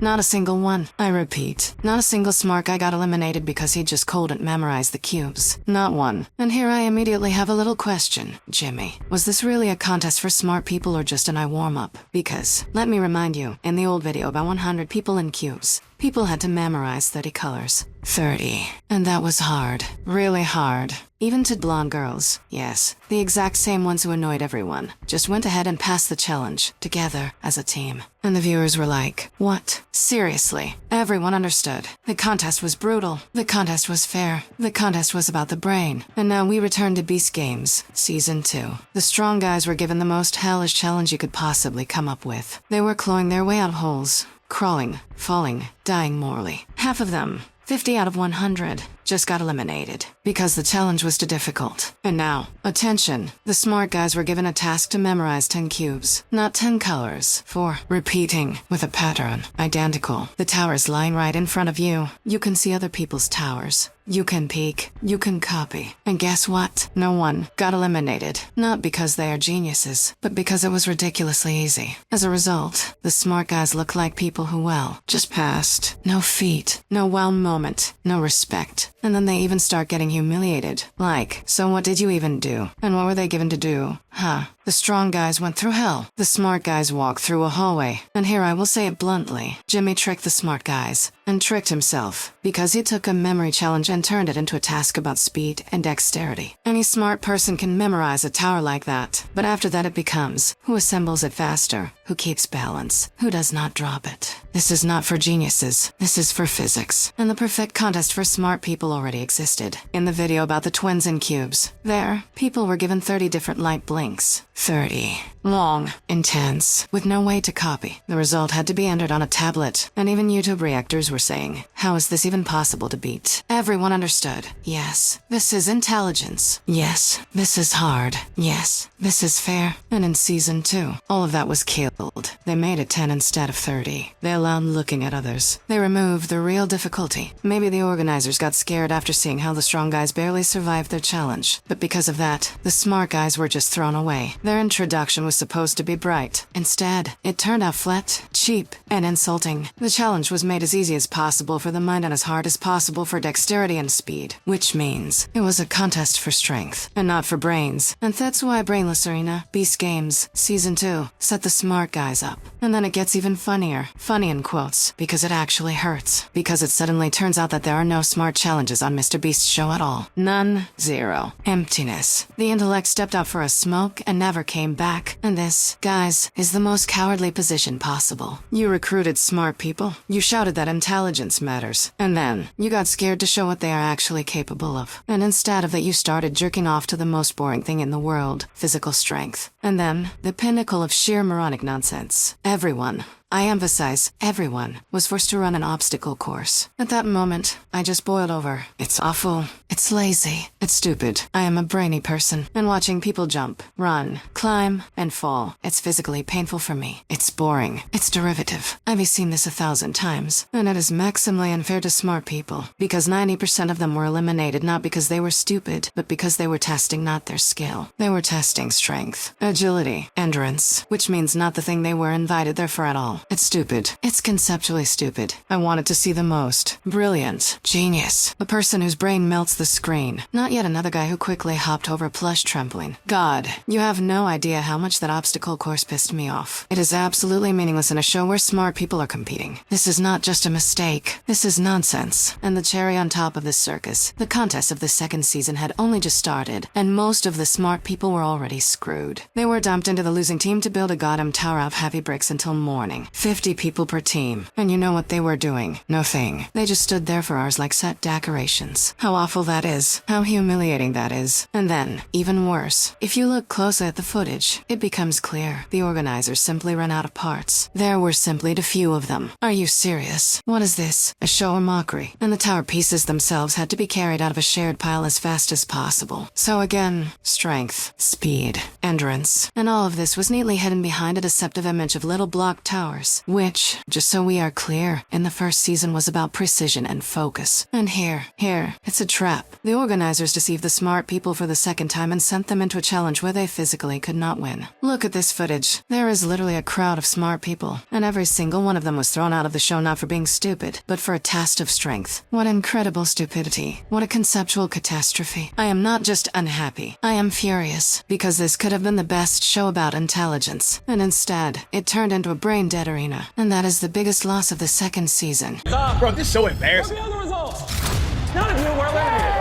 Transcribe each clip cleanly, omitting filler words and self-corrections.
Not a single one. I repeat, not a single smart guy got eliminated because he just couldn't memorize the cubes. Not one. And here I immediately have a little question. Jimmy, was this really a contest for smart people or just an eye warm-up? Because, let me remind you, in the old video about 100 people in cubes, people had to memorize 30 colors. 30. And that was hard. Really hard. Even to blonde girls. Yes, the exact same ones who annoyed everyone. Just went ahead and passed the challenge, together, as a team. And the viewers were like, what? Seriously? Everyone understood. The contest was brutal. The contest was fair. The contest was about the brain. And now we return to Beast Games, Season 2. The strong guys were given the most hellish challenge you could possibly come up with. They were clawing their way out of holes. Crawling, falling, dying morally. Half of them, 50 out of 100, just got eliminated because the challenge was too difficult. And now, attention, the smart guys were given a task to memorize 10 cubes, not 10 colors, for repeating with a pattern, identical. The tower's lying right in front of you. You can see other people's towers. You can peek, you can copy. And guess what? No one got eliminated. Not because they are geniuses, but because it was ridiculously easy. As a result, the smart guys look like people who, well, just passed. No feet, no wow moment, no respect. And then they even start getting humiliated. Like, so what did you even do? And what were they given to do? Huh. The strong guys went through hell. The smart guys walked through a hallway. And here I will say it bluntly. Jimmy tricked the smart guys. And tricked himself. Because he took a memory challenge and turned it into a task about speed and dexterity. Any smart person can memorize a tower like that. But after that it becomes, who assembles it faster? Who keeps balance? Who does not drop it? This is not for geniuses. This is for physics. And the perfect contest for smart people already existed. In the video about the twins in cubes. There, people were given 30 different light blinks. 30. Long, intense, with no way to copy. The result had to be entered on a tablet, and even YouTube reactors were saying, how is this even possible to beat? Everyone understood. Yes, this is intelligence. Yes, this is hard. Yes, this is fair. And in Season 2, all of that was killed. They made it 10 instead of 30. They allowed looking at others. They removed the real difficulty. Maybe the organizers got scared after seeing how the strong guys barely survived their challenge. But because of that, the smart guys were just thrown away. Their introduction was supposed to be bright. Instead, it turned out flat, cheap, and insulting. The challenge was made as easy as possible for the mind and as hard as possible for dexterity and speed. Which means, it was a contest for strength, and not for brains. And that's why Brainless Arena, Beast Games, Season 2, set the smart guys up. And then it gets even funnier. Funny in quotes, because it actually hurts. Because it suddenly turns out that there are no smart challenges on MrBeast's show at all. None. Zero. Emptiness. The intellect stepped out for a smoke and never came back. And this, guys, is the most cowardly position possible. You recruited smart people. You shouted that intelligence matters. And then, you got scared to show what they are actually capable of. And instead of that, you started jerking off to the most boring thing in the world, physical strength. And then, the pinnacle of sheer moronic nonsense. Everyone, I emphasize, everyone, was forced to run an obstacle course. At that moment, I just boiled over. It's awful. It's lazy. It's stupid. I am a brainy person, and watching people jump, run, climb, and fall, it's physically painful for me. It's boring. It's derivative. I've seen this 1,000 times, and it is maximally unfair to smart people, because 90% of them were eliminated not because they were stupid, but because they were testing not their skill. They were testing strength, agility, endurance, which means not the thing they were invited there for at all. It's stupid. It's conceptually stupid. I wanted to see the most. Brilliant. Genius. A person whose brain melts the screen. Not yet another guy who quickly hopped over a plush trampoline. God, you have no idea how much that obstacle course pissed me off. It is absolutely meaningless in a show where smart people are competing. This is not just a mistake. This is nonsense. And the cherry on top of this circus, the contest of the second season had only just started, and most of the smart people were already screwed. They were dumped into the losing team to build a goddamn tower of heavy bricks until morning. 50 people per team. And you know what they were doing? No thing. They just stood there for hours like set decorations. How awful that is. How humiliating that is. And then, even worse, if you look closely at the footage, it becomes clear the organizers simply ran out of parts. There were simply too few of them. Are you serious? What is this? A show or mockery? And the tower pieces themselves had to be carried out of a shared pile as fast as possible. So again, strength, speed, endurance, and all of this was neatly hidden behind a deceptive image of little block towers. organizers, which, just so we are clear, in the first season was about precision and focus. And here, it's a trap. The organizers deceived the smart people for the second time and sent them into a challenge where they physically could not win. Look at this footage. There is literally a crowd of smart people, and every single one of them was thrown out of the show not for being stupid, but for a test of strength. What incredible stupidity. What a conceptual catastrophe. I am not just unhappy. I am furious, because this could have been the best show about intelligence, and instead, it turned into a brain-dead arena. And that is the biggest loss of the second season. Stop. Bro, this is so embarrassing. What are the other results? None of you were eliminated.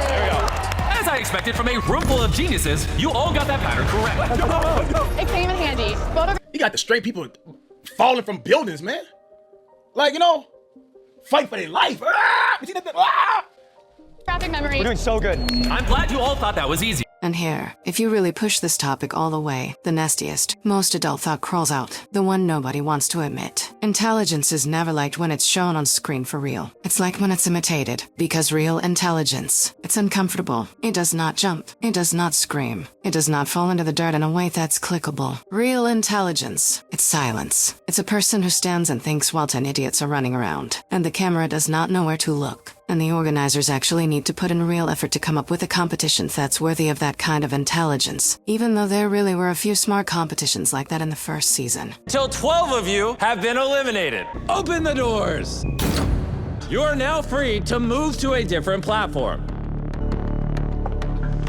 There we go. As I expected from a room full of geniuses, you all got that pattern correct. It came in handy. You got the straight people falling from buildings, man. Like, you know, fight for their life. Traffic memory. We're doing so good. I'm glad you all thought that was easy. And here, if you really push this topic all the way, the nestiest, most adult thought crawls out, the one nobody wants to admit. Intelligence is never liked when it's shown on screen for real. It's like when it's imitated, because real intelligence, it's uncomfortable. It does not jump. It does not scream. It does not fall into the dirt in a way that's clickable. Real intelligence, it's silence. It's a person who stands and thinks while 10 idiots are running around, and the camera does not know where to look. And the organizers actually need to put in real effort to come up with a competition that's worthy of that kind of intelligence, even though there really were a few smart competitions like that in the first season. Till 12 of you have been eliminated. Open the doors. You are now free to move to a different platform.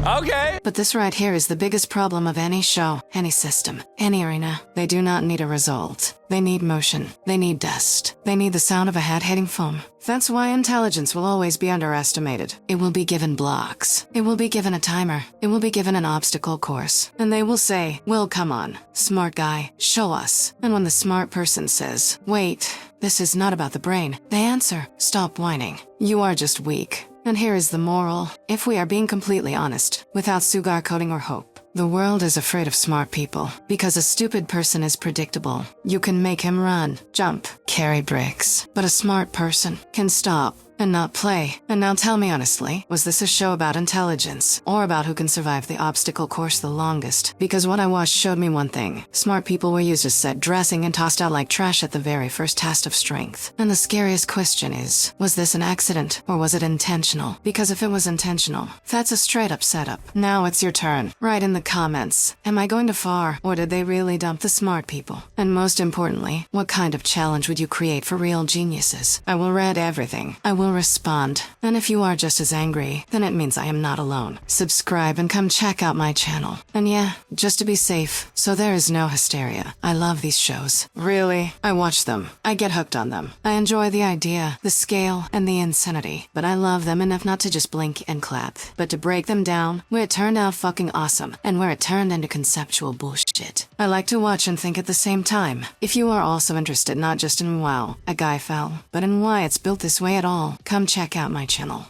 Okay. But this right here is the biggest problem of any show, any system, any arena. They do not need a result. They need motion. They need dust. They need the sound of a hat hitting foam. That's why intelligence will always be underestimated. It will be given blocks. It will be given a timer. It will be given an obstacle course. And they will say, well, come on, smart guy, show us. And when the smart person says, wait, this is not about the brain, they answer, stop whining. You are just weak. And here is the moral. If we are being completely honest, without sugarcoating or hope, the world is afraid of smart people. Because a stupid person is predictable. You can make him run, jump, carry bricks. But a smart person can stop and not play. And now tell me honestly, was this a show about intelligence or about who can survive the obstacle course the longest? Because what I watched showed me one thing. Smart people were used as set dressing and tossed out like trash at the very first test of strength. And the scariest question is, was this an accident or was it intentional? Because if it was intentional, that's a straight up setup. Now it's your turn. Write in the comments, am I going too far or did they really dump the smart people? And most importantly, what kind of challenge would you create for real geniuses? I will read everything. I will respond. And if you are just as angry, then it means I am not alone. Subscribe and come check out my channel. And yeah, just to be safe, so there is no hysteria. I love these shows. Really, I watch them. I get hooked on them. I enjoy the idea, the scale, and the insanity. But I love them enough not to just blink and clap, but to break them down where it turned out fucking awesome and where it turned into conceptual bullshit. I like to watch and think at the same time. If you are also interested not just in wow, a guy fell, but in why it's built this way at all, come check out my channel.